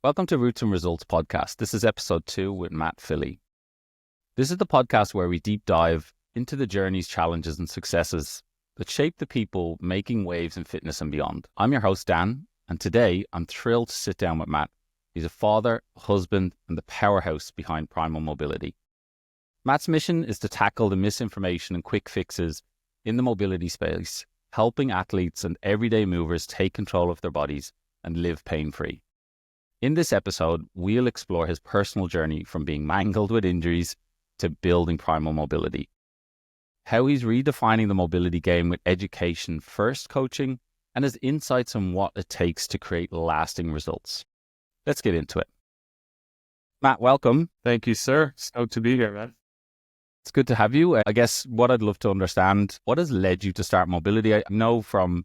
Welcome to Roots and Results podcast. This is episode 2 with Matt Phili. This is the podcast where we deep dive into the journeys, challenges, and successes that shape the people making waves in fitness and beyond. I'm your host, Dan, and today I'm thrilled to sit down with Matt. He's a father, husband, and the powerhouse behind Primal Mobility. Matt's mission is to tackle the misinformation and quick fixes in the mobility space, helping athletes and everyday movers take control of their bodies and live pain-free. In this episode, we'll explore his personal journey from being mangled with injuries to building Primal Mobility, how he's redefining the mobility game with education-first coaching, and his insights on what it takes to create lasting results. Let's get into it. Matt, welcome. Thank you, sir. Stoked to be here, man. It's good to have you. I guess what I'd love to understand, what has led you to start mobility? I know from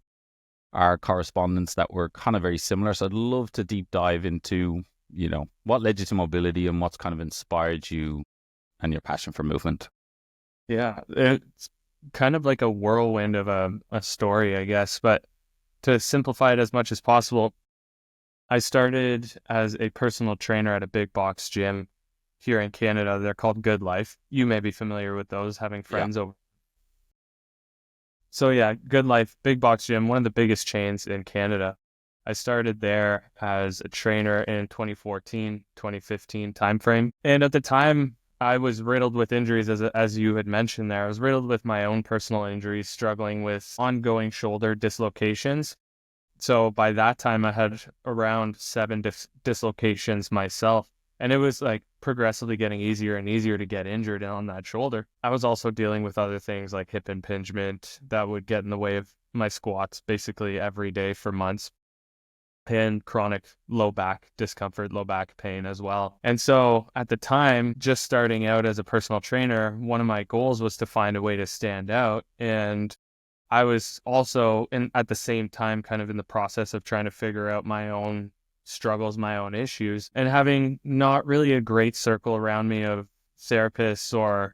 our correspondence that we're kind of very similar, so I'd love to deep dive into, what led you to mobility and what's kind of inspired you and your passion for movement. Yeah, it's kind of like a whirlwind of a story, I guess, but to simplify it as much as possible, I started as a personal trainer at a big box gym here in Canada. They're called Good Life. You may be familiar with those, having friends over. So yeah, Good Life, big box gym, one of the biggest chains in Canada. I started there as a trainer in 2014, 2015 timeframe. And at the time, I was riddled with injuries, as you had mentioned there. I was riddled with my own personal injuries, struggling with ongoing shoulder dislocations. So by that time, I had around 7 dislocations myself. And it was like progressively getting easier and easier to get injured on that shoulder. I was also dealing with other things like hip impingement that would get in the way of my squats basically every day for months, and chronic low back discomfort, low back pain as well. And so at the time, just starting out as a personal trainer, one of my goals was to find a way to stand out. And I was also at the same time kind of in the process of trying to figure out my own struggles, my own issues, and having not really a great circle around me of therapists or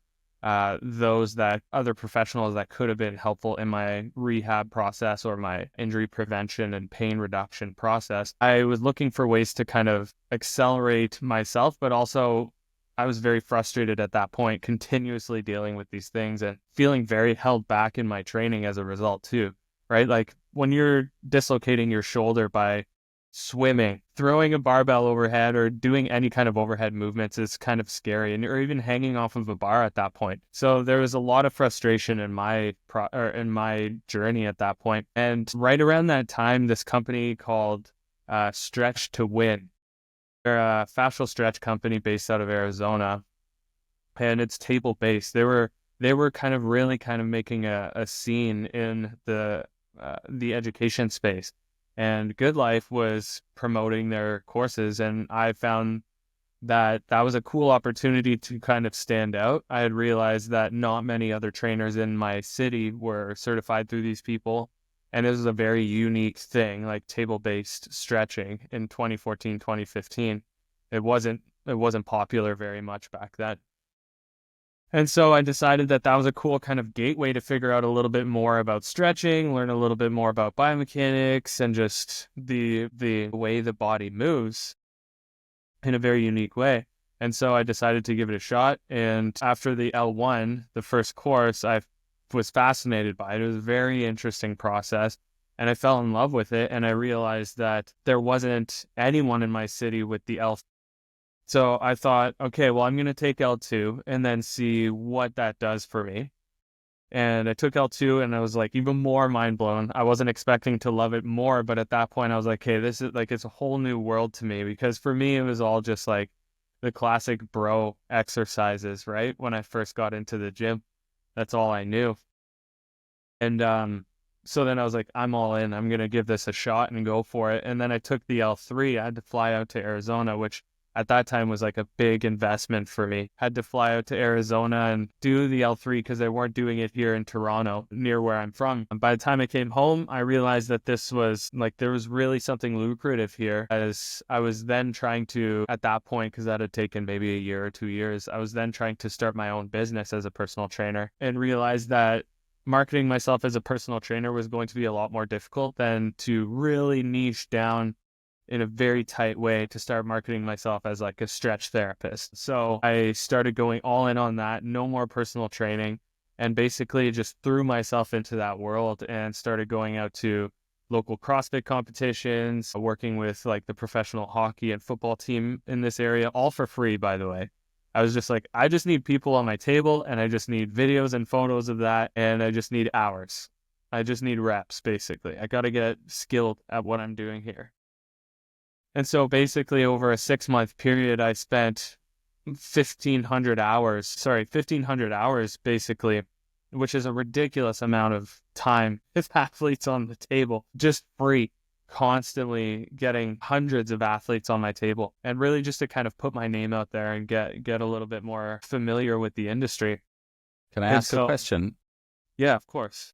those that other professionals that could have been helpful in my rehab process or my injury prevention and pain reduction process. I was looking for ways to kind of accelerate myself, but also I was very frustrated at that point, continuously dealing with these things and feeling very held back in my training as a result too, right? Like when you're dislocating your shoulder by swimming, throwing a barbell overhead, or doing any kind of overhead movements is kind of scary, and you're even hanging off of a bar at that point. So there was a lot of frustration in my journey at that point. And right around that time, this company called Stretch to Win, they're a fascial stretch company based out of Arizona, and it's table based. They were kind of really kind of making a scene in the education space. And Good Life was promoting their courses, and I found that was a cool opportunity to kind of stand out. I had realized that not many other trainers in my city were certified through these people, and it was a very unique thing, like table-based stretching in 2014, 2015. It wasn't popular very much back then. And so I decided that was a cool kind of gateway to figure out a little bit more about stretching, learn a little bit more about biomechanics and just the way the body moves in a very unique way. And so I decided to give it a shot. And after the L1, the first course, I was fascinated by it. It was a very interesting process. And I fell in love with it. And I realized that there wasn't anyone in my city with the L. So I thought, okay, well, I'm going to take L2 and then see what that does for me. And I took L2 and I was like even more mind blown. I wasn't expecting to love it more, but at that point I was like, hey, this is like, it's a whole new world to me, because for me, it was all just like the classic bro exercises, right? When I first got into the gym, that's all I knew. And so then I was like, I'm all in. I'm going to give this a shot and go for it. And then I took the L3. I had to fly out to Arizona, which at that time was like a big investment for me. Had to fly out to Arizona and do the L3 because they weren't doing it here in Toronto, near where I'm from. And by the time I came home, I realized that this was like, there was really something lucrative here, as I was then trying to, at that point, because that had taken maybe a year or 2 years, I was then trying to start my own business as a personal trainer, and realized that marketing myself as a personal trainer was going to be a lot more difficult than to really niche down in a very tight way to start marketing myself as like a stretch therapist. So I started going all in on that, no more personal training, and basically just threw myself into that world and started going out to local CrossFit competitions, working with like the professional hockey and football team in this area, all for free, by the way. I was just like, I just need people on my table, and I just need videos and photos of that, and I just need hours. I just need reps, basically. I got to get skilled at what I'm doing here. And so basically over a 6-month period, I spent 1,500 hours basically, which is a ridiculous amount of time with athletes on the table, just free, constantly getting hundreds of athletes on my table, and really just to kind of put my name out there and get a little bit more familiar with the industry. Can I ask a question? Yeah, of course.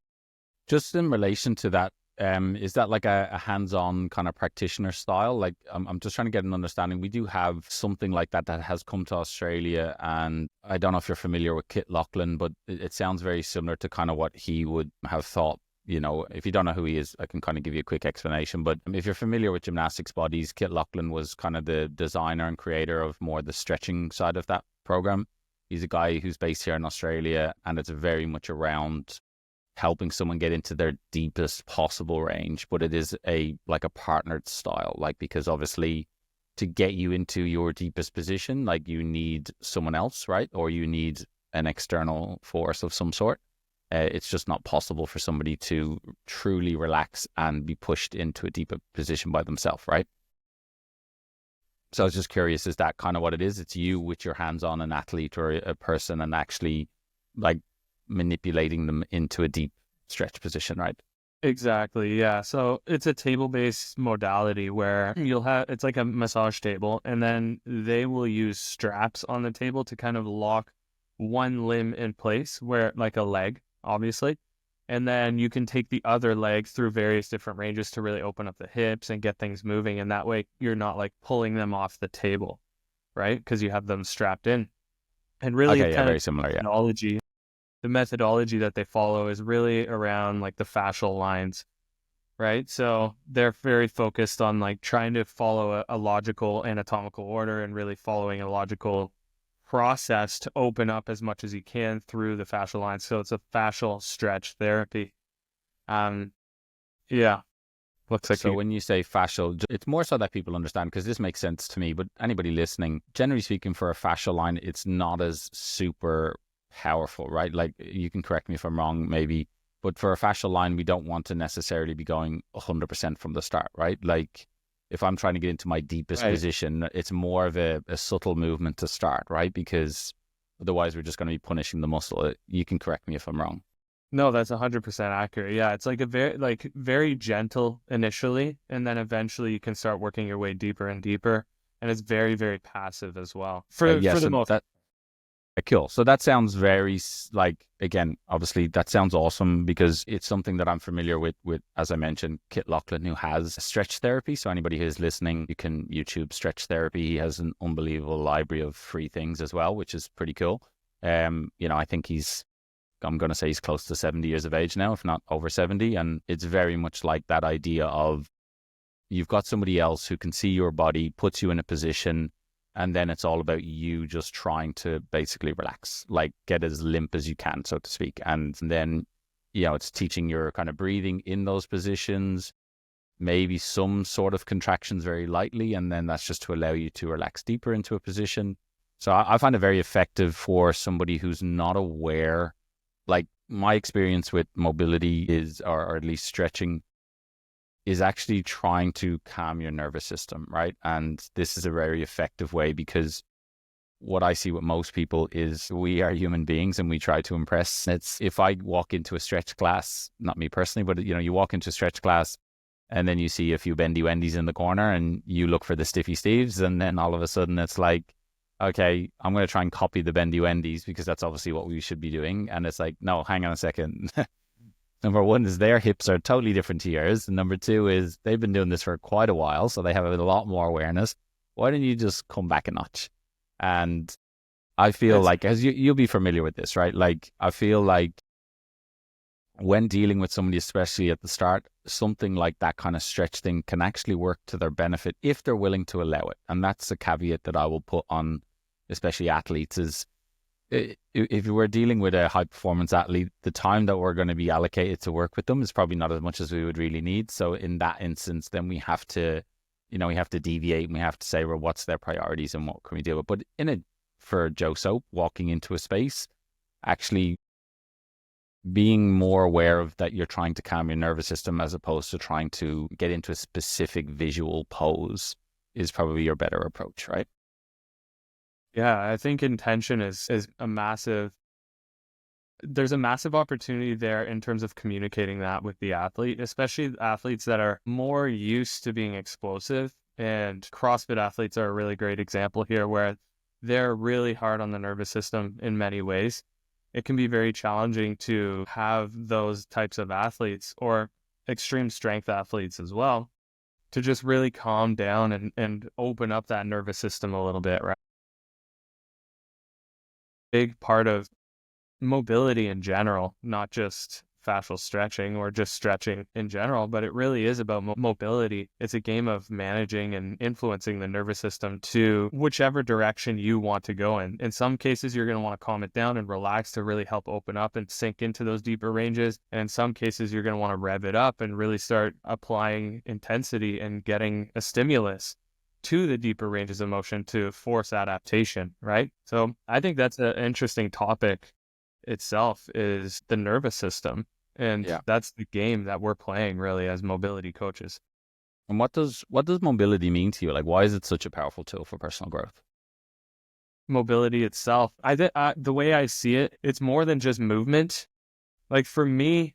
Just in relation to that, is that like a hands-on kind of practitioner style? Like, I'm just trying to get an understanding. We do have something like that has come to Australia, and I don't know if you're familiar with Kit Lachlan, but it sounds very similar to kind of what he would have thought. You know, if you don't know who he is, I can kind of give you a quick explanation. But if you're familiar with gymnastics bodies, Kit Lachlan was kind of the designer and creator of more the stretching side of that program. He's a guy who's based here in Australia, and it's very much around helping someone get into their deepest possible range, but it is like a partnered style, like, because obviously to get you into your deepest position, like, you need someone else, right? Or you need an external force of some sort. It's just not possible for somebody to truly relax and be pushed into a deeper position by themselves, right? So I was just curious, is that kind of what it is? It's you with your hands on an athlete or a person and actually like manipulating them into a deep stretch position, right? Exactly. Yeah. So it's a table-based modality where it's like a massage table, and then they will use straps on the table to kind of lock one limb in place, where like a leg, obviously. And then you can take the other leg through various different ranges to really open up the hips and get things moving. And that way you're not like pulling them off the table, right? Because you have them strapped in. And really, okay, yeah, very similar, yeah. The methodology that they follow is really around like the fascial lines, right? So they're very focused on like trying to follow a logical anatomical order and really following a logical process to open up as much as you can through the fascial lines. So it's a fascial stretch therapy. Yeah. Looks like so when you say fascial, it's more so that people understand, because this makes sense to me, but anybody listening, generally speaking, for a fascial line, it's not as super powerful, right? Like, you can correct me if I'm wrong, maybe, but for a fascial line, we don't want to necessarily be going 100% from the start, right? Like, if I'm trying to get into my deepest position, it's more of a subtle movement to start, right? Because otherwise we're just going to be punishing the muscle. You can correct me if I'm wrong. No, that's 100% accurate. Yeah, it's like very gentle initially, and then eventually you can start working your way deeper and deeper, and it's very, very passive as well. For the most. Cool. So that sounds very, like, again, obviously that sounds awesome, because it's something that I'm familiar with, as I mentioned, Kit Lachlan, who has stretch therapy. So anybody who's listening, you can YouTube stretch therapy. He has an unbelievable library of free things as well, which is pretty cool. I think I'm going to say he's close to 70 years of age now, if not over 70. And it's very much like that idea of you've got somebody else who can see your body, puts you in a position, and then it's all about you just trying to basically relax, like get as limp as you can, so to speak. And then, it's teaching your kind of breathing in those positions, maybe some sort of contractions very lightly, and then that's just to allow you to relax deeper into a position. So I find it very effective for somebody who's not aware. Like, my experience with mobility is, or at least stretching, is actually trying to calm your nervous system, right? And this is a very effective way, because what I see with most people is we are human beings and we try to impress. It's, if I walk into a stretch class, not me personally, but you walk into a stretch class and then you see a few bendy wendies in the corner and you look for the stiffy steves, and then all of a sudden it's like, okay, I'm going to try and copy the bendy wendies because that's obviously what we should be doing. And it's like, no, hang on a second. Number one is their hips are totally different to yours. And number two is they've been doing this for quite a while, so they have a lot more awareness. Why don't you just come back a notch? And I feel like, as you'll be familiar with this, right? Like, I feel like when dealing with somebody, especially at the start, something like that kind of stretch thing can actually work to their benefit if they're willing to allow it. And that's a caveat that I will put on, especially athletes, is if we're dealing with a high performance athlete, the time that we're going to be allocated to work with them is probably not as much as we would really need. So in that instance, then we have to, we have to deviate and we have to say, well, what's their priorities and what can we deal with? But for Joe Soap, walking into a space, actually being more aware of that you're trying to calm your nervous system as opposed to trying to get into a specific visual pose is probably your better approach, right? Yeah, I think intention is there's a massive opportunity there in terms of communicating that with the athlete, especially athletes that are more used to being explosive. And CrossFit athletes are a really great example here, where they're really hard on the nervous system in many ways. It can be very challenging to have those types of athletes, or extreme strength athletes as well, to just really calm down and open up that nervous system a little bit, right? Big part of mobility in general, not just fascial stretching or just stretching in general, but it really is about mobility. It's a game of managing and influencing the nervous system to whichever direction you want to go in. In some cases, you're going to want to calm it down and relax to really help open up and sink into those deeper ranges. And in some cases, you're going to want to rev it up and really start applying intensity and getting a stimulus to the deeper ranges of motion to force adaptation, right? So I think that's an interesting topic itself, is the nervous system. And that's the game that we're playing really as mobility coaches. And what does mobility mean to you? Like, why is it such a powerful tool for personal growth? Mobility itself, I think the way I see it, it's more than just movement. Like for me,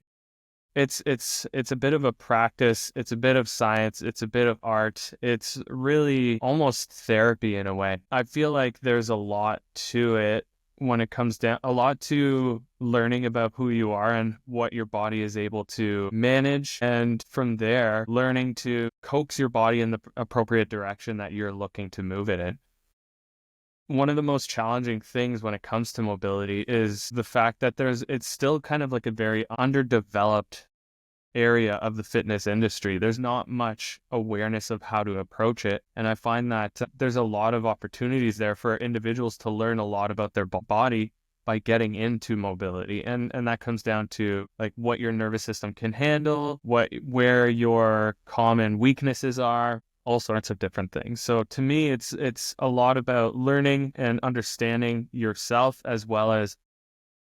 it's a bit of a practice. It's a bit of science. It's a bit of art. It's really almost therapy in a way. I feel like there's a lot to it when it comes down, a lot to learning about who you are and what your body is able to manage. And from there, learning to coax your body in the appropriate direction that you're looking to move it in. One of the most challenging things when it comes to mobility is the fact that it's still kind of like a very underdeveloped area of the fitness industry. There's not much awareness of how to approach it. And I find that there's a lot of opportunities there for individuals to learn a lot about their body by getting into mobility. And that comes down to like what your nervous system can handle, where your common weaknesses are, all sorts of different things. So to me, it's a lot about learning and understanding yourself, as well as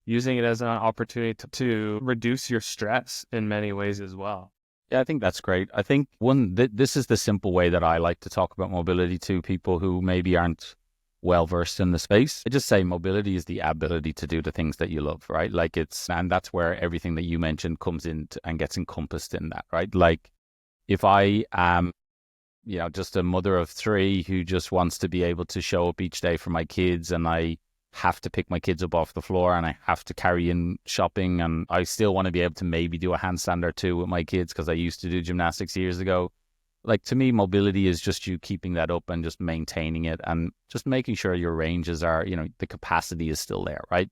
using it as an opportunity to reduce your stress in many ways as well. Yeah, I think that's great. I think this is the simple way that I like to talk about mobility to people who maybe aren't well versed in the space. I just say mobility is the ability to do the things that you love, right? Like and that's where everything that you mentioned comes in and gets encompassed in that, right? Like if I am, just a mother of 3 who just wants to be able to show up each day for my kids, and I have to pick my kids up off the floor and I have to carry in shopping, and I still want to be able to maybe do a handstand or 2 with my kids because I used to do gymnastics years ago. Like to me, mobility is just you keeping that up and just maintaining it and just making sure your ranges are, the capacity is still there, right?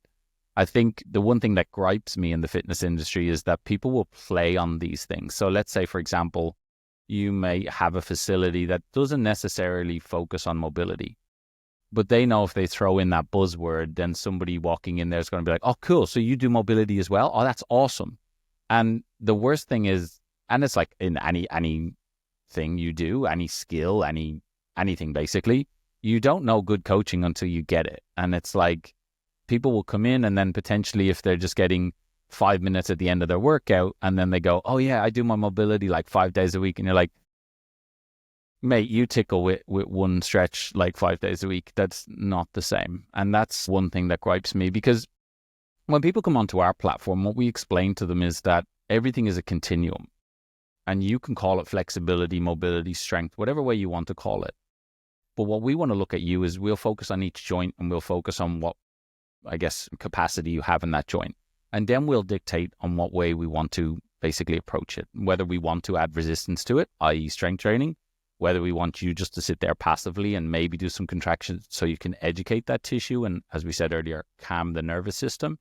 I think the one thing that gripes me in the fitness industry is that people will play on these things. So let's say, for example, you may have a facility that doesn't necessarily focus on mobility, but they know if they throw in that buzzword, then somebody walking in there is going to be like, oh, cool. So you do mobility as well? Oh, that's awesome. And the worst thing is, and it's like in any thing you do, any skill, anything basically, you don't know good coaching until you get it. And it's like people will come in and then potentially if they're just getting 5 minutes at the end of their workout and then they go, oh yeah, I do my mobility like 5 days a week. And you're like, mate, you tickle with one stretch like 5 days a week. That's not the same. And that's one thing that gripes me, because when people come onto our platform, what we explain to them is that everything is a continuum. And you can call it flexibility, mobility, strength, whatever way you want to call it. But what we want to look at you is we'll focus on each joint and we'll focus on what, I guess, capacity you have in that joint. And then we'll dictate on what way we want to basically approach it. Whether we want to add resistance to it, i.e. strength training, whether we want you just to sit there passively and maybe do some contractions so you can educate that tissue and, as we said earlier, calm the nervous system,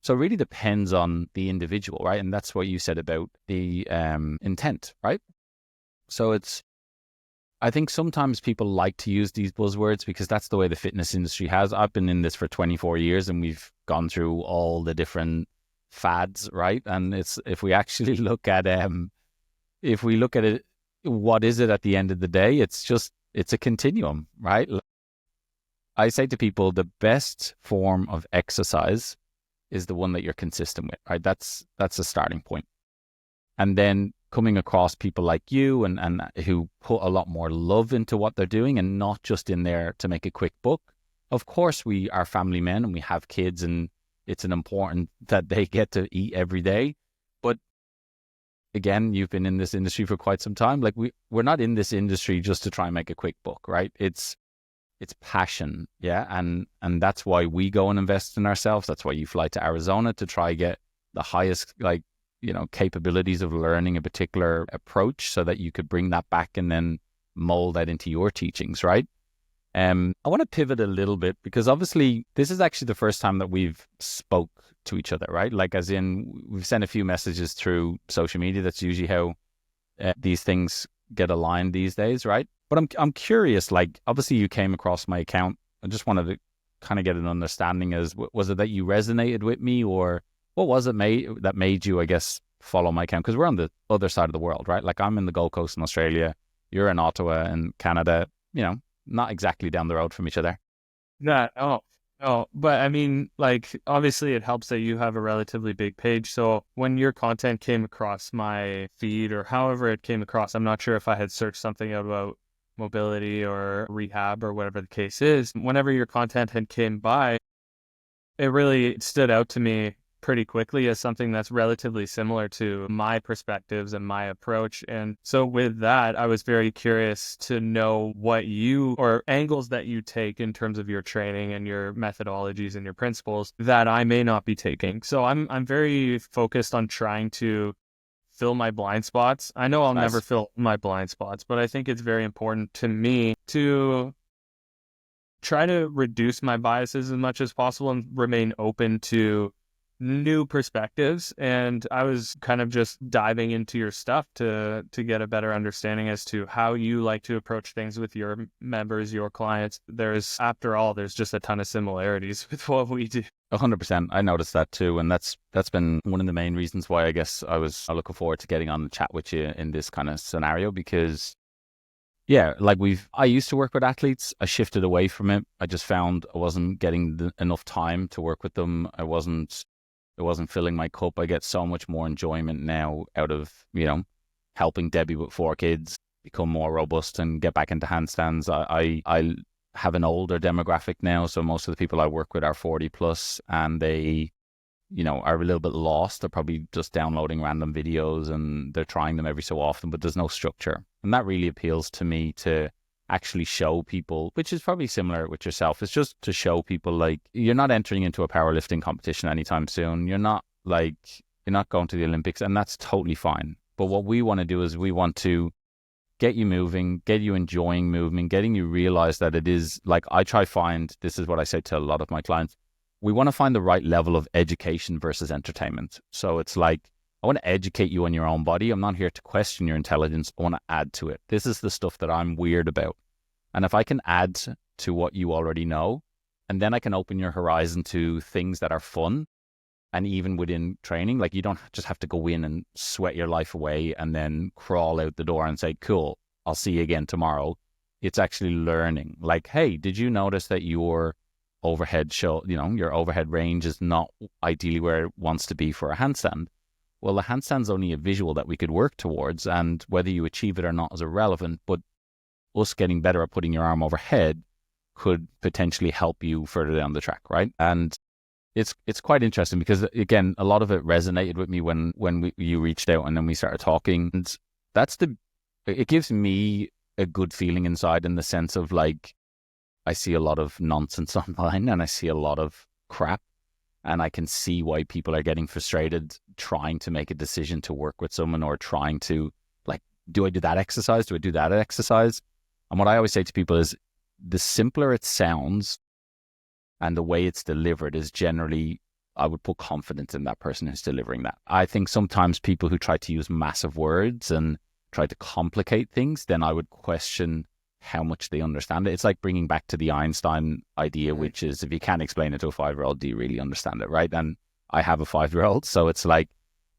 So it really depends on the individual, right? And that's what you said about the intent, right? So I think sometimes people like to use these buzzwords because that's the way the fitness industry has. I've been in this for 24 years and we've gone through all the different fads, right? And if we actually look at it, what is it at the end of the day? It's a continuum, right? I say to people, the best form of exercise is the one that you're consistent with, right? That's a starting point. And then coming across people like you and who put a lot more love into what they're doing and not just in there to make a quick buck. Of course, we are family men and we have kids and it's an important that they get to eat every day. But again, you've been in this industry for quite some time. Like we're not in this industry just to try and make a quick buck, right? It's passion, yeah, and that's why we go and invest in ourselves. That's why you fly to Arizona to try get the highest, like, capabilities of learning a particular approach, so that you could bring that back and then mold that into your teachings, right? I want to pivot a little bit because obviously this is actually the first time that we've spoke to each other, right? Like, as in, we've sent a few messages through social media. That's usually how these things get aligned these days, right? But I'm curious, like, obviously you came across my account. I just wanted to kind of get an understanding as, was it that you resonated with me, or what was it that made you, I guess, follow my account? Because we're on the other side of the world, right? Like, I'm in the Gold Coast in Australia. You're in Ottawa in Canada, not exactly down the road from each other. No, but I mean, like, obviously it helps that you have a relatively big page. So when your content came across my feed, or however it came across, I'm not sure if I had searched something about mobility or rehab or whatever the case is. Whenever your content had came by, it really stood out to me pretty quickly as something that's relatively similar to my perspectives and my approach. And so with that, I was very curious to know what you, or angles that you take in terms of your training and your methodologies and your principles that I may not be taking. So I'm very focused on trying to fill my blind spots. I know I'll never fill my blind spots, but I think it's very important to me to try to reduce my biases as much as possible and remain open to new perspectives. And I was kind of just diving into your stuff to get a better understanding as to how you like to approach things with your members, your clients. After all, there's just a ton of similarities with what we do. 100%. I noticed that too. And that's been one of the main reasons why I guess I was looking forward to getting on the chat with you in this kind of scenario, because yeah, like I used to work with athletes. I shifted away from it. I just found I wasn't getting enough time to work with them. It wasn't filling my cup. I get so much more enjoyment now out of, helping Debbie with 4 kids become more robust and get back into handstands. I have an older demographic now, so most of the people I work with are 40 plus, and they, are a little bit lost. They're probably just downloading random videos and they're trying them every so often, but there's no structure. And that really appeals to me, to actually show people, which is probably similar with yourself. It's just to show people, like, you're not entering into a powerlifting competition anytime soon. You're not going to the Olympics, and that's totally fine. But what we want to do is we want to get you moving, get you enjoying movement, getting you realize that it is, like, this is what I say to a lot of my clients. We want to find the right level of education versus entertainment. So it's like, I want to educate you on your own body. I'm not here to question your intelligence. I want to add to it. This is the stuff that I'm weird about. And if I can add to what you already know, and then I can open your horizon to things that are fun, and even within training, like, you don't just have to go in and sweat your life away and then crawl out the door and say, cool, I'll see you again tomorrow. It's actually learning. Like, hey, did you notice that your overhead your overhead range is not ideally where it wants to be for a handstand? Well, the handstand's only a visual that we could work towards, and whether you achieve it or not is irrelevant, but us getting better at putting your arm overhead could potentially help you further down the track, right? And it's quite interesting because, again, a lot of it resonated with me when you reached out and then we started talking. And it gives me a good feeling inside, in the sense of, like, I see a lot of nonsense online and I see a lot of crap, and I can see why people are getting frustrated trying to make a decision to work with someone, or trying to, like, do I do that exercise? Do I do that exercise? And what I always say to people is, the simpler it sounds and the way it's delivered is generally I would put confidence in that person who's delivering that. I think sometimes people who try to use massive words and try to complicate things, then I would question how much they understand it. It's like bringing back to the Einstein idea, which is if you can't explain it to a 5-year-old, do you really understand it, right? And I have a 5-year-old, so it's like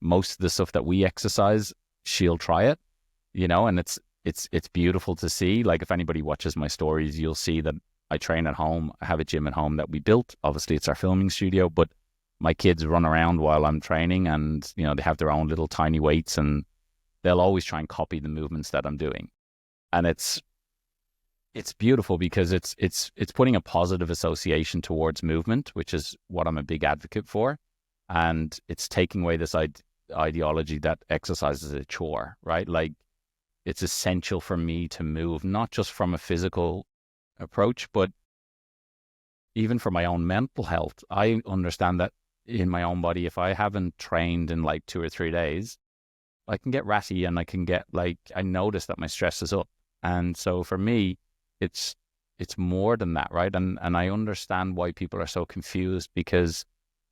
most of the stuff that we exercise, she'll try it, and it's beautiful to see. Like if anybody watches my stories, you'll see that I train at home. I have a gym at home that we built. Obviously, it's our filming studio, but my kids run around while I'm training, and they have their own little tiny weights, and they'll always try and copy the movements that I'm doing. And it's beautiful because it's putting a positive association towards movement, which is what I'm a big advocate for. And it's taking away this ideology that exercise is a chore, right? Like it's essential for me to move, not just from a physical approach, but even for my own mental health. I understand that in my own body, if I haven't trained in like 2 or 3 days, I can get ratty and I can get I notice that my stress is up. And so for me, it's more than that, right? And I understand why people are so confused, because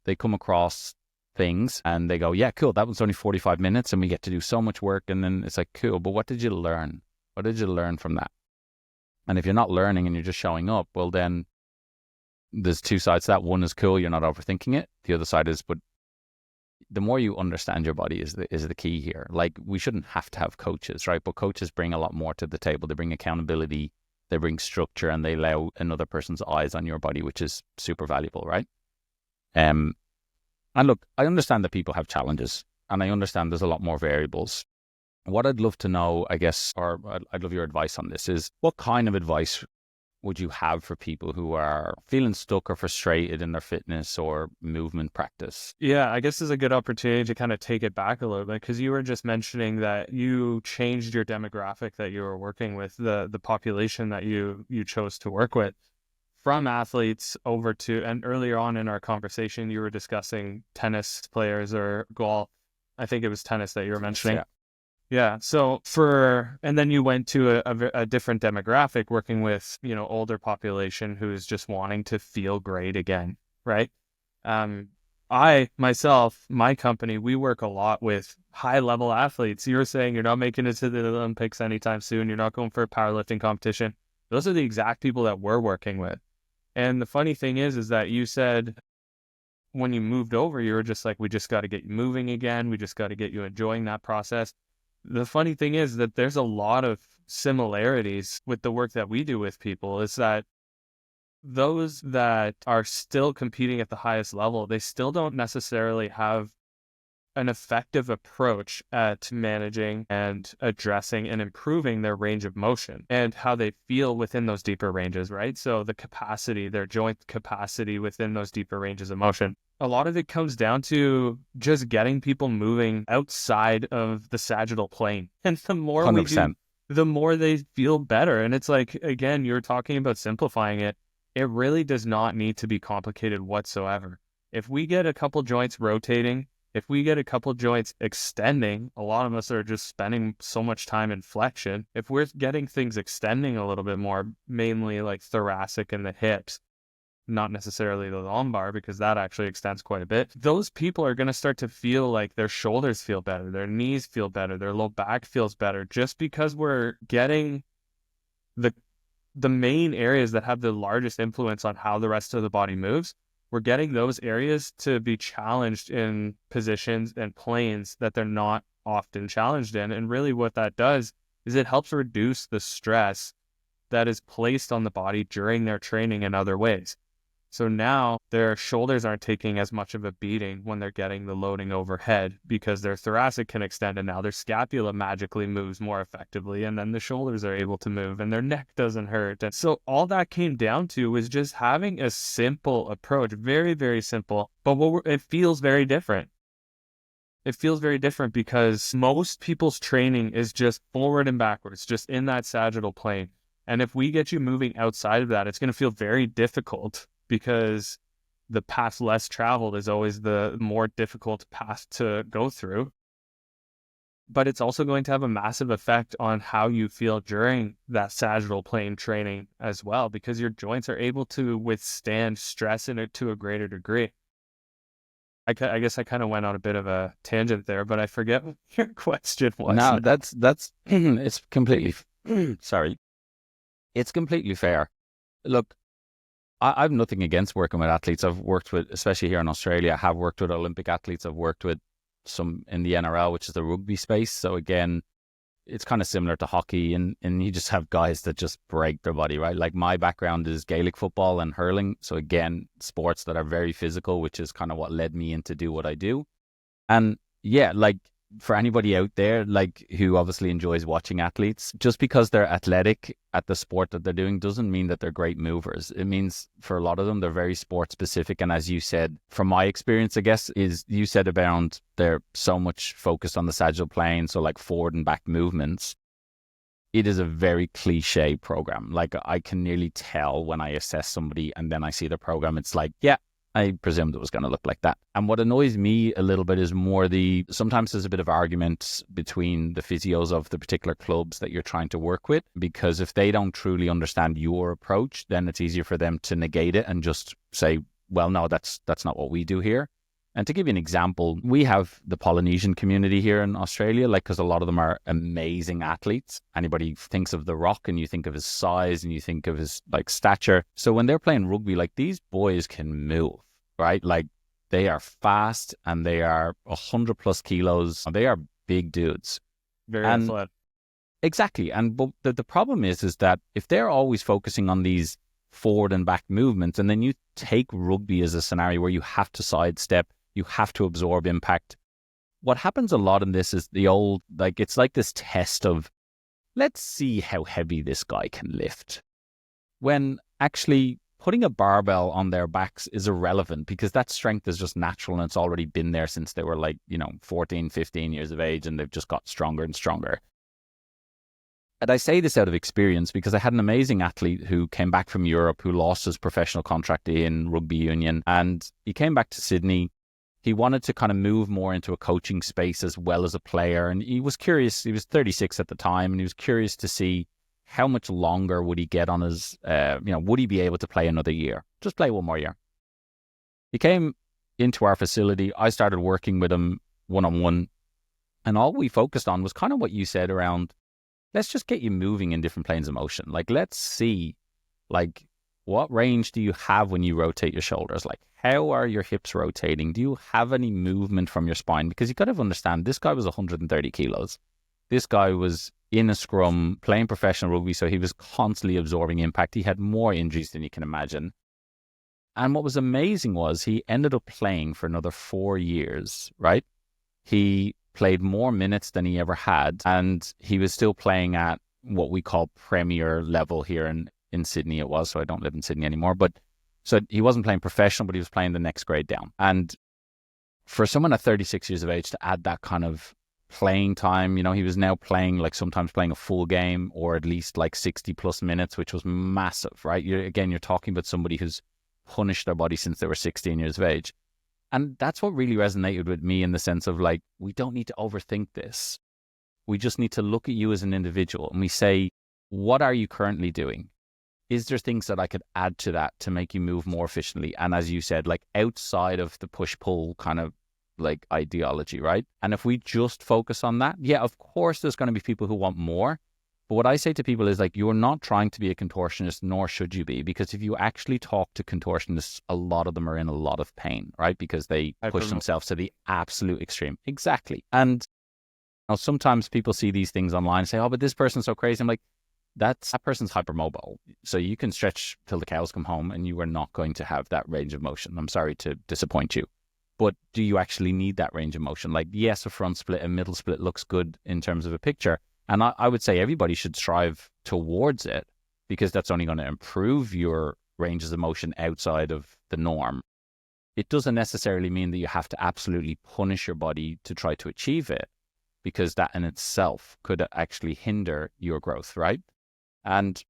they come across things and they go, yeah, cool, that was only 45 minutes and we get to do so much work. And then it's like, cool, but what did you learn? What did you learn from that? And if you're not learning and you're just showing up, well, then there's two sides to that. One is cool, you're not overthinking it. The other side is, but the more you understand your body is the key here. Like we shouldn't have to have coaches, right? But coaches bring a lot more to the table. They bring accountability, they bring structure, and they allow another person's eyes on your body, which is super valuable, right? And look, I understand that people have challenges, and I understand there's a lot more variables. What I'd love to know, I guess, or I'd love your advice on this, is what kind of advice would you have for people who are feeling stuck or frustrated in their fitness or movement practice? Yeah, I guess this is a good opportunity to kind of take it back a little bit, because you were just mentioning that you changed your demographic that you were working with, the population that you chose to work with, from athletes over to, and earlier on in our conversation, you were discussing tennis players or golf. I think it was tennis that you were mentioning. Yeah. Yeah. So and then you went to a different demographic, working with, older population who's just wanting to feel great again. Right. I myself, my company, we work a lot with high level athletes. You were saying you're not making it to the Olympics anytime soon. You're not going for a powerlifting competition. Those are the exact people that we're working with. And the funny thing is that you said when you moved over, you were just like, we just got to get you moving again. We just got to get you enjoying that process. The funny thing is that there's a lot of similarities with the work that we do with people. Is that those that are still competing at the highest level, they still don't necessarily have an effective approach at managing and addressing and improving their range of motion and how they feel within those deeper ranges, right? So the capacity, their joint capacity within those deeper ranges of motion. A lot of it comes down to just getting people moving outside of the sagittal plane. And the more 100%. we do, the more they feel better. And it's like, again, you're talking about simplifying it. It really does not need to be complicated whatsoever. If we get a couple joints rotating, if we get a couple joints extending, a lot of us are just spending so much time in flexion. If we're getting things extending a little bit more, mainly like thoracic and the hips, not necessarily the lumbar, because that actually extends quite a bit, those people are going to start to feel like their shoulders feel better, their knees feel better, their low back feels better, just because we're getting the main areas that have the largest influence on how the rest of the body moves. We're getting those areas to be challenged in positions and planes that they're not often challenged in. And really what that does is it helps reduce the stress that is placed on the body during their training in other ways. So now their shoulders aren't taking as much of a beating when they're getting the loading overhead, because their thoracic can extend, and now their scapula magically moves more effectively, and then the shoulders are able to move and their neck doesn't hurt. And so all that came down to was just having a simple approach, very, very simple, but it feels very different. It feels very different because most people's training is just forward and backwards, just in that sagittal plane. And if we get you moving outside of that, it's going to feel very difficult, because the path less traveled is always the more difficult path to go through. But it's also going to have a massive effect on how you feel during that sagittal plane training as well, because your joints are able to withstand stress to a greater degree. I guess I kind of went on a bit of a tangent there, but I forget what your question was. No, that's it's completely sorry. It's completely fair. Look, I've nothing against working with athletes. I've worked with, especially here in Australia, I have worked with Olympic athletes. I've worked with some in the NRL, which is the rugby space. So again, it's kind of similar to hockey, and you just have guys that just break their body, right? Like my background is Gaelic football and hurling. So again, sports that are very physical, which is kind of what led me into do what I do. And yeah, like for anybody out there, like who obviously enjoys watching athletes, just because they're athletic at the sport that they're doing doesn't mean that they're great movers. It means for a lot of them, they're very sport specific. And as you said, from my experience, I guess, is you said about they're so much focused on the sagittal plane. So like forward and back movements. It is a very cliche program. Like I can nearly tell when I assess somebody and then I see the program, it's like, yeah, I presumed it was going to look like that. And what annoys me a little bit is more sometimes there's a bit of argument between the physios of the particular clubs that you're trying to work with, because if they don't truly understand your approach, then it's easier for them to negate it and just say, well, no, that's not what we do here. And to give you an example, we have the Polynesian community here in Australia, like, because a lot of them are amazing athletes. Anybody thinks of The Rock and you think of his size and you think of his like stature. So when they're playing rugby, like these boys can move, right? Like they are fast and they are 100 plus kilos. They are big dudes. Very athletic. Exactly. And but the problem is that if they're always focusing on these forward and back movements, and then you take rugby as a scenario where you have to sidestep, you have to absorb impact. What happens a lot in this is it's like this test of, let's see how heavy this guy can lift. When actually putting a barbell on their backs is irrelevant, because that strength is just natural and it's already been there since they were 14, 15 years of age, and they've just got stronger and stronger. And I say this out of experience because I had an amazing athlete who came back from Europe who lost his professional contract in rugby union, and he came back to Sydney. He wanted to kind of move more into a coaching space as well as a player. And he was curious. He was 36 at the time, and he was curious to see how much longer would he get on his, would he be able to play another year? Just play one more year. He came into our facility. I started working with him one-on-one. And all we focused on was kind of what you said around, let's just get you moving in different planes of motion. Like, let's see, like, what range do you have when you rotate your shoulders? Like, how are your hips rotating? Do you have any movement from your spine? Because you got to understand, this guy was 130 kilos. This guy was in a scrum playing professional rugby, so he was constantly absorbing impact. He had more injuries than you can imagine. And what was amazing was he ended up playing for another 4 years, right? He played more minutes than he ever had, and he was still playing at what we call premier level here in Sydney. It was, so I don't live in Sydney anymore, but so he wasn't playing professional, but he was playing the next grade down. And for someone at 36 years of age to add that kind of playing time, he was now playing, like sometimes playing a full game or at least like 60 plus minutes, which was massive, right? You're talking about somebody who's punished their body since they were 16 years of age. And that's what really resonated with me, in the sense of like, we don't need to overthink this. We just need to look at you as an individual and we say, what are you currently doing? Is there things that I could add to that to make you move more efficiently? And as you said, like outside of the push-pull kind of like ideology, right? And if we just focus on that, yeah, of course, there's going to be people who want more. But what I say to people is like, you're not trying to be a contortionist, nor should you be, because if you actually talk to contortionists, a lot of them are in a lot of pain, right? Because they push themselves to the absolute extreme. Exactly. And sometimes people see these things online and say, oh, but this person's so crazy. I'm like, that person's hypermobile. So you can stretch till the cows come home and you are not going to have that range of motion. I'm sorry to disappoint you. But do you actually need that range of motion? Like, yes, a front split, a middle split looks good in terms of a picture. And I would say everybody should strive towards it, because that's only going to improve your ranges of motion outside of the norm. It doesn't necessarily mean that you have to absolutely punish your body to try to achieve it, because that in itself could actually hinder your growth, right? And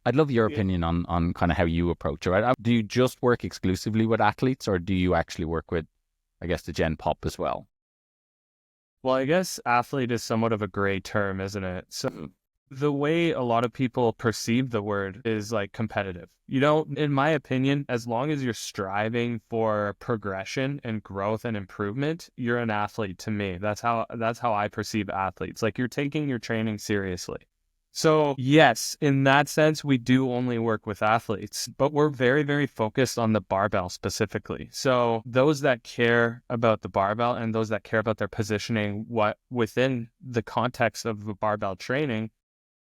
I'd love your opinion on kind of how you approach it, right? Do you just work exclusively with athletes, or do you actually work with, I guess, the Gen Pop as well? Well, I guess athlete is somewhat of a gray term, isn't it? So The way a lot of people perceive the word is like competitive. You know, in my opinion, as long as you're striving for progression and growth and improvement, you're an athlete to me. That's how I perceive athletes. Like you're taking your training seriously. So yes, in that sense, we do only work with athletes, but we're very, very focused on the barbell specifically. So those that care about the barbell and those that care about their positioning, what within the context of the barbell training,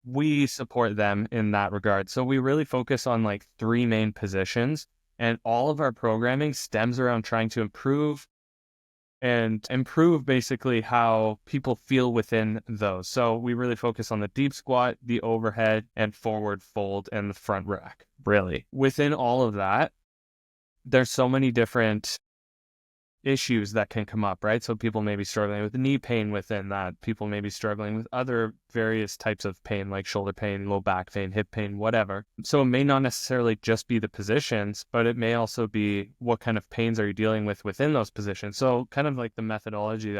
we support them in that regard. So we really focus on like three main positions, and all of our programming stems around trying to improve basically how people feel within those. So we really focus on the deep squat, the overhead, and forward fold, and the front rack. Really, within all of that, there's so many different issues that can come up, right? So people may be struggling with knee pain within that. People may be struggling with other various types of pain, like shoulder pain, low back pain, hip pain, whatever. So it may not necessarily just be the positions, but it may also be what kind of pains are you dealing with within those positions. So kind of like the methodology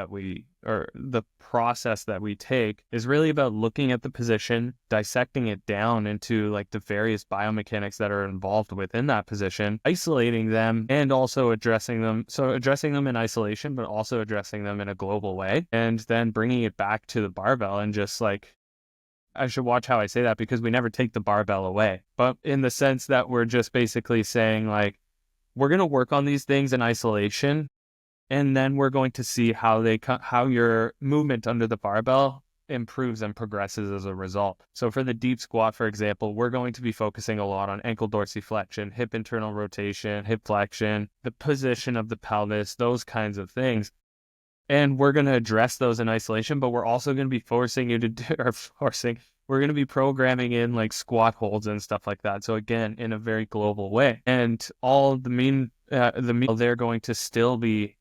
or the process that we take is really about looking at the position, dissecting it down into like the various biomechanics that are involved within that position, isolating them, and also addressing them. So addressing them in isolation, but also addressing them in a global way, and then bringing it back to the barbell. And just like, I should watch how I say that, because we never take the barbell away, but in the sense that we're just basically saying like, we're going to work on these things in isolation, and then we're going to see how your movement under the barbell improves and progresses as a result. So for the deep squat, for example, we're going to be focusing a lot on ankle dorsiflexion, hip internal rotation, hip flexion, the position of the pelvis, those kinds of things. And we're going to address those in isolation, but we're also going to be we're going to be programming in like squat holds and stuff like that. So again, in a very global way. And all they're going to still be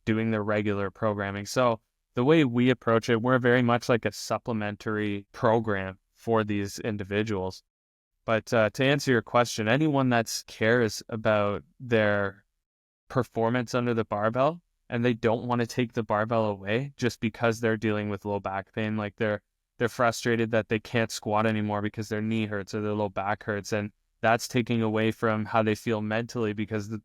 doing their regular programming. So the way we approach it, we're very much like a supplementary program for these individuals. But to answer your question, anyone that cares about their performance under the barbell and they don't want to take the barbell away just because they're dealing with low back pain, like they're frustrated that they can't squat anymore because their knee hurts or their low back hurts, and that's taking away from how they feel mentally, because the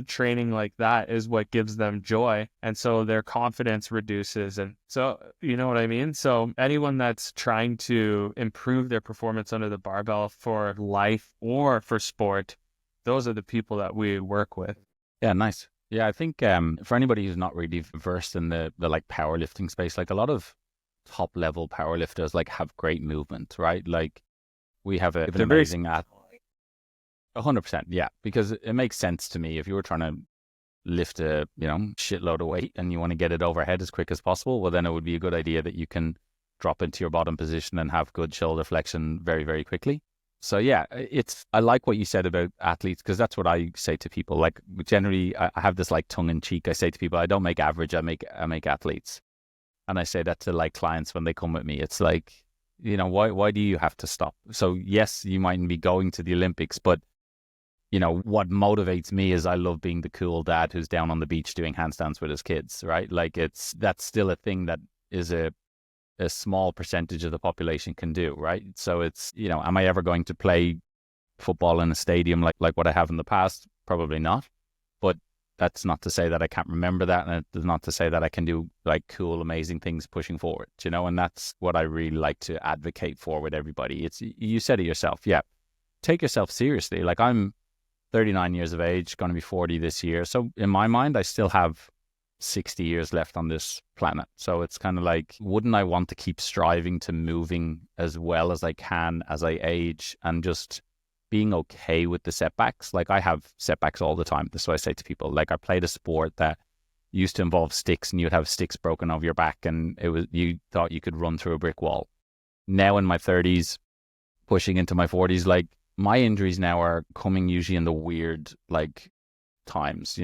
training like that is what gives them joy, and so their confidence reduces. And so, you know what I mean? So anyone that's trying to improve their performance under the barbell for life or for sport, those are the people that we work with. Yeah, nice. Yeah, I think for anybody who's not really versed in the like powerlifting space, like a lot of top level powerlifters like have great movement, right? Like we have an amazing 100%, yeah, because it makes sense to me. If you were trying to lift a shitload of weight and you want to get it overhead as quick as possible, well, then it would be a good idea that you can drop into your bottom position and have good shoulder flexion very, very quickly. So yeah, I like what you said about athletes, because that's what I say to people. Like generally, I have this like tongue in cheek. I say to people, I don't make average, I make athletes, and I say that to like clients when they come with me. It's like, why do you have to stop? So yes, you mightn't be going to the Olympics, but what motivates me is I love being the cool dad who's down on the beach doing handstands with his kids, right? Like that's still a thing that is a small percentage of the population can do, right? So it's, am I ever going to play football in a stadium like what I have in the past? Probably not. But that's not to say that I can't remember that, and it's not to say that I can do like cool, amazing things pushing forward, and that's what I really like to advocate for with everybody. It's, you said it yourself, yeah, take yourself seriously. Like I'm 39 years of age, going to be 40 this year. So in my mind, I still have 60 years left on this planet. So it's kind of like, wouldn't I want to keep striving to moving as well as I can as I age, and just being okay with the setbacks? Like I have setbacks all the time. That's what I say to people. Like I played a sport that used to involve sticks, and you'd have sticks broken over your back, and you thought you could run through a brick wall. Now in my 30s, pushing into my 40s, like my injuries now are coming usually in the weird like times.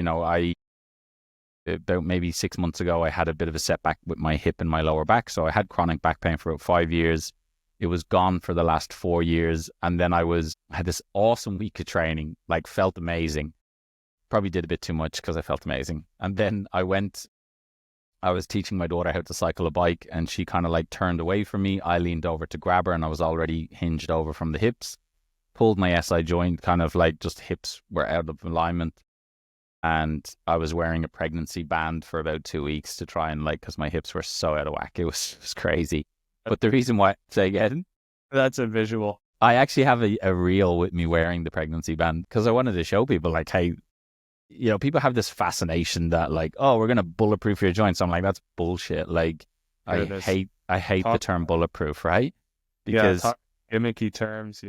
About maybe 6 months ago, I had a bit of a setback with my hip and my lower back. So I had chronic back pain for about 5 years. It was gone for the last 4 years. And then I had this awesome week of training, like felt amazing. Probably did a bit too much because I felt amazing. And then I I was teaching my daughter how to cycle a bike, and she kind of like turned away from me. I leaned over to grab her, and I was already hinged over from the hips, pulled my SI joint, kind of like just hips were out of alignment. And I was wearing a pregnancy band for about 2 weeks to try and like, because my hips were so out of whack. It was crazy. But the reason why, say again, That's a visual. I actually have a reel with me wearing the pregnancy band because I wanted to show people like, hey, people have this fascination that like, oh, we're going to bulletproof your joints. I'm like, that's bullshit. Like, I hate the term bulletproof, right? Because gimmicky terms,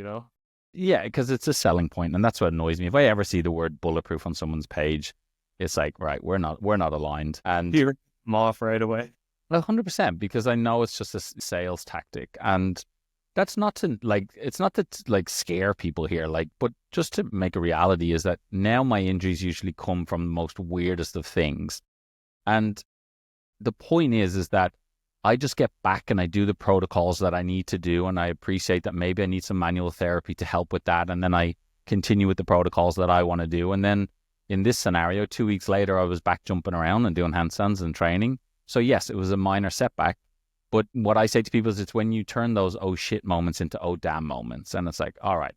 Yeah, because it's a selling point, and that's what annoys me. If I ever see the word bulletproof on someone's page, it's like, right, we're not aligned, and you're off right away. 100%, because I know it's just a sales tactic, and that's not to like, it's not to like scare people here, like, but just to make a reality is that now my injuries usually come from the most weirdest of things, and the point is that I just get back and I do the protocols that I need to do. And I appreciate that maybe I need some manual therapy to help with that. And then I continue with the protocols that I want to do. And then in this scenario, 2 weeks later, I was back jumping around and doing handstands and training. So yes, it was a minor setback. But what I say to people is it's when you turn those oh shit moments into oh damn moments. And it's like, all right,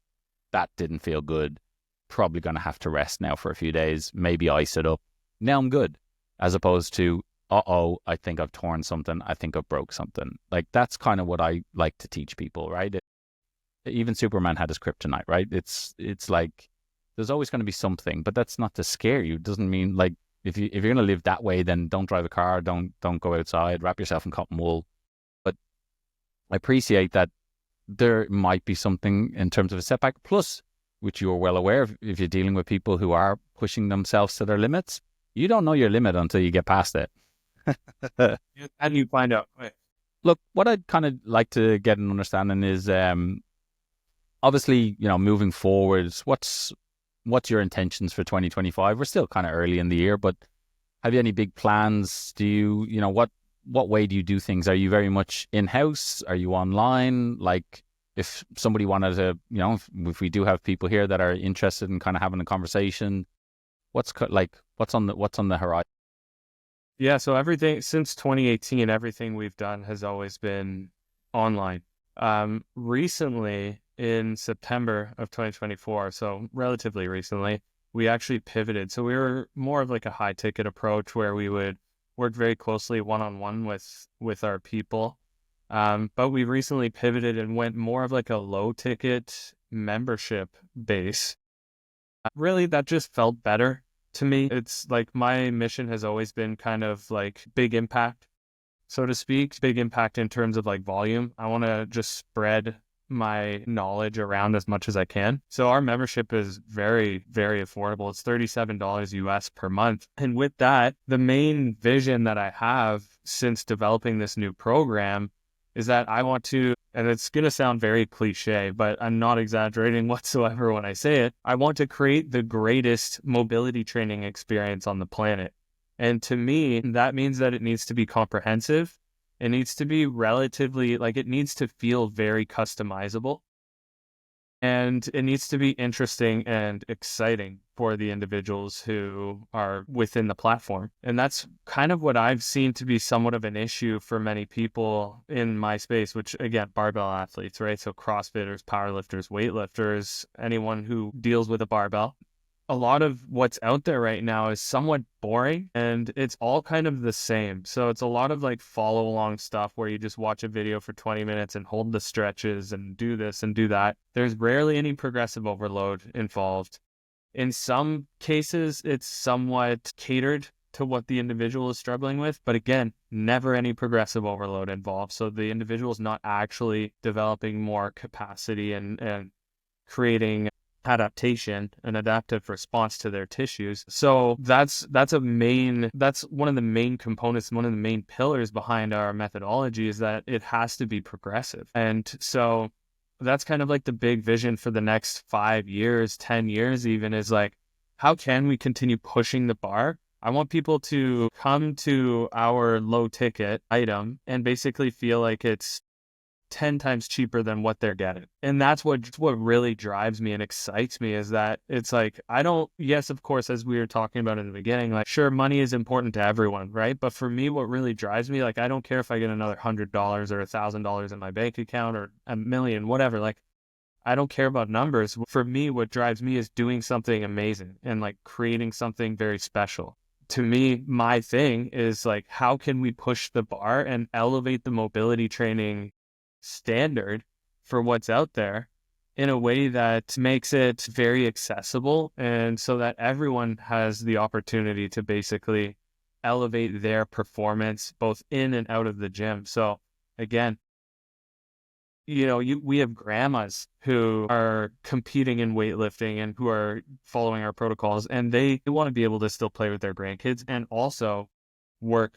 that didn't feel good. Probably going to have to rest now for a few days. Maybe ice it up. Now I'm good. As opposed to, I think I've torn something. I think I broke something. Like, that's kind of what I like to teach people, right? Even Superman had his kryptonite, right? It's like, there's always going to be something, but that's not to scare you. It doesn't mean like, if you're going to live that way, then don't drive a car, don't go outside, wrap yourself in cotton wool. But I appreciate that there might be something in terms of a setback, plus, which you're well aware of, if you're dealing with people who are pushing themselves to their limits, you don't know your limit until you get past it. How do you find out? Wait. Look, what I'd kind of like to get an understanding is, obviously, moving forwards, what's your intentions for 2025? We're still kind of early in the year, but have you any big plans? Do you, what way do you do things? Are you very much in-house? Are you online? Like, if somebody wanted to, if we do have people here that are interested in kind of having a conversation, what's on the horizon? Yeah, so everything since 2018, everything we've done has always been online. Recently, in September of 2024, so relatively recently, we actually pivoted. So we were more of like a high ticket approach where we would work very closely one-on-one with our people. But we recently pivoted and went more of like a low ticket membership base. Really, that just felt better to me. It's like my mission has always been kind of like big impact, so to speak, big impact in terms of like volume. I want to just spread my knowledge around as much as I can. So our membership is very, very affordable. It's $37 US per month. And with that, the main vision that I have since developing this new program is that I want to, and it's going to sound very cliche, but I'm not exaggerating whatsoever when I say it. I want to create the greatest mobility training experience on the planet. And to me, that means that it needs to be comprehensive. It needs to be relatively, like, it needs to feel very customizable. And it needs to be interesting and exciting for the individuals who are within the platform. And that's kind of what I've seen to be somewhat of an issue for many people in my space, which, again, barbell athletes, right? So CrossFitters, powerlifters, weightlifters, anyone who deals with a barbell. A lot of what's out there right now is somewhat boring, and it's all kind of the same. So it's a lot of like follow along stuff where you just watch a video for 20 minutes and hold the stretches and do this and do that. There's rarely any progressive overload involved. In some cases, it's somewhat catered to what the individual is struggling with, but again, never any progressive overload involved. So the individual is not actually developing more capacity and creating adaptation, an adaptive response to their tissues. So that's one of the main components, one of the main pillars behind our methodology, is that it has to be progressive. And so that's kind of like the big vision for the next 5 years, 10 years even, is like, how can we continue pushing the bar? I want people to come to our low ticket item and basically feel like it's 10 times cheaper than what they're getting. And that's what really drives me and excites me, is that it's like, yes, of course, as we were talking about in the beginning, like, sure, money is important to everyone, right? But for me, what really drives me, like, I don't care if I get another $100 or $1,000 in my bank account or a million, whatever. Like, I don't care about numbers. For me, what drives me is doing something amazing and like creating something very special. To me, my thing is like, how can we push the bar and elevate the mobility training standard for what's out there in a way that makes it very accessible, and so that everyone has the opportunity to basically elevate their performance both in and out of the gym. So again, we have grandmas who are competing in weightlifting and who are following our protocols, and they want to be able to still play with their grandkids and also work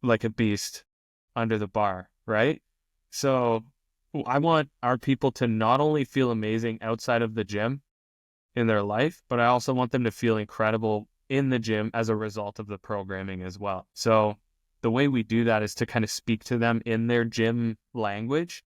like a beast under the bar, right? So I want our people to not only feel amazing outside of the gym in their life, but I also want them to feel incredible in the gym as a result of the programming as well. So the way we do that is to kind of speak to them in their gym language,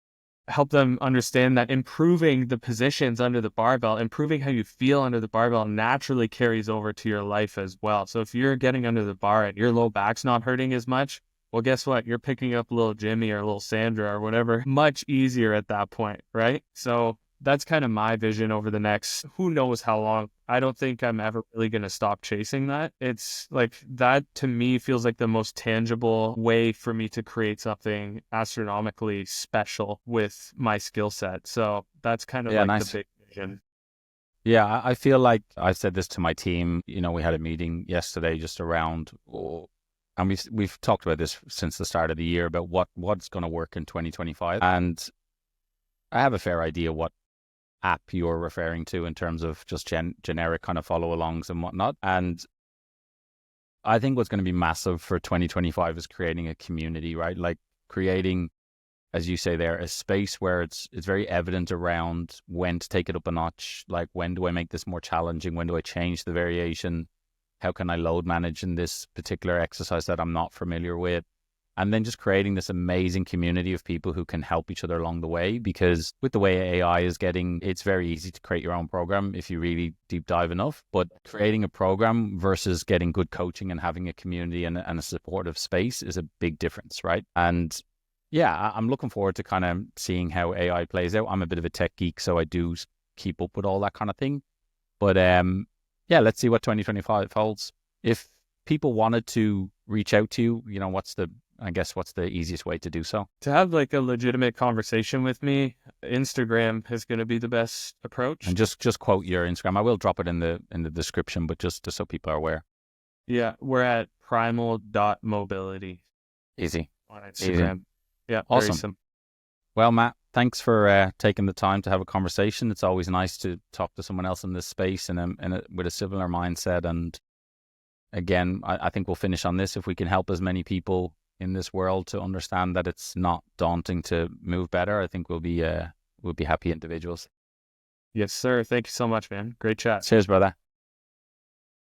help them understand that improving the positions under the barbell, improving how you feel under the barbell naturally carries over to your life as well. So if you're getting under the bar and your low back's not hurting as much, well, guess what? You're picking up little Jimmy or little Sandra or whatever much easier at that point, right? So that's kind of my vision over the next, who knows how long. I don't think I'm ever really going to stop chasing that. It's like, that to me feels like the most tangible way for me to create something astronomically special with my skill set. So that's kind of nice. the big vision. Yeah, I feel like I said this to my team. We had a meeting yesterday just around, and we've talked about this since the start of the year about what's going to work in 2025. And I have a fair idea what app you're referring to in terms of just generic kind of follow-alongs and whatnot. And I think what's going to be massive for 2025 is creating a community, right? Like creating, as you say there, a space where it's very evident around when to take it up a notch. Like, when do I make this more challenging? When do I change the variation? How can I load manage in this particular exercise that I'm not familiar with? And then just creating this amazing community of people who can help each other along the way. Because with the way AI is getting, it's very easy to create your own program if you really deep dive enough. But creating a program versus getting good coaching and having a community and a supportive space is a big difference, right? And yeah, I'm looking forward to kind of seeing how AI plays out. I'm a bit of a tech geek, so I do keep up with all that kind of thing. But yeah, let's see what 2025 holds. If people wanted to reach out to you, what's the easiest way to do so? To have like a legitimate conversation with me, Instagram is going to be the best approach. And just quote your Instagram. I will drop it in the description, but just so people are aware. Yeah, we're at primal.mobility. Easy. On Instagram. Easy. Yeah, awesome. Very simple. Well, Matt, thanks for taking the time to have a conversation. It's always nice to talk to someone else in this space and with a similar mindset. And again, I think we'll finish on this. If we can help as many people in this world to understand that it's not daunting to move better, I think we'll be happy individuals. Yes, sir. Thank you so much, man. Great chat. Cheers, brother.